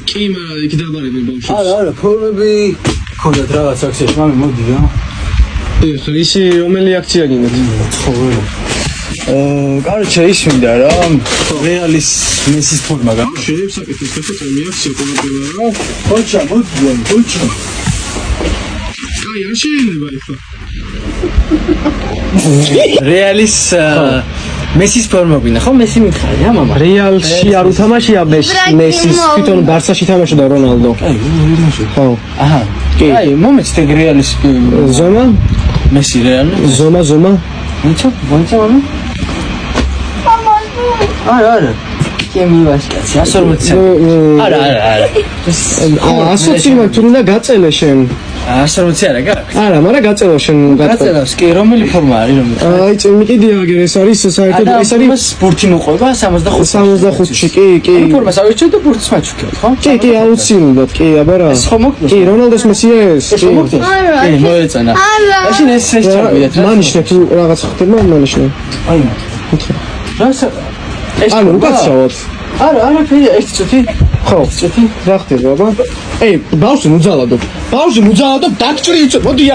კი, მაგრამ იქ დაბარები ბავშვებს. არა, ფორმები ქონდათ რაღაც აქციაში, მამი მოდი რა. ეხლა ისი რომელი აქცია გინდათ? ცხოველი. კაროჩე ის მინდა რა, რეალის მესის ფორმა გა. შეიძლება საკეთოს ხეთო მიაქცია ყოველდღე რა. ხოჩა, მოდი, ხოჩა. კაი, არ შეიძლება ეხლა. რეალის მესის ფორმა გინდა, ხო? მესი მითხარი, მამა. რეალში არ უთამაშია მესის, თვითონ ბარსაში თამაშობდა რონალდო. აი, ვერნაში. ხო. აჰა. აი, მომეცით ეგ რეალის ზომა? მესი რეალი. ზომა. ვინცო, მამა? არა. კემივაშკაცი 140. არა. 120 მაგ თუ უნდა გაწელე შენ. 140 არა გაქვს. არა, მაგრამ გაწელო შენ გაწელავს კი, რომელი ფორმა არის, რომელი? აი, წმიკიდია აგერ ეს არის საერთოდ ეს არის სპორტი მოყვება 65-ში, კი. ამ ფორმას ავიჩეთ და ბურთს მაჩუქებთ, ხო? კი, აუცილებლად, კი, აბა რა. ეს ხომ მოკლეს? კი, რონალდოს მესია ეს. ეს ხომ მოკლეს? კი, მოეწონა. მაშინ ეს ჩავიდეთ რა. მანიშნე თუ რაღაც ხდება, მანიშნე. აი, რას ეს ანუ უკაცრავად. არა, ფერი, ეს წუთი. ხო, რა ხდება, აბა? ბავშვი მუძალადო, დაგჭრი იცო, მოდი.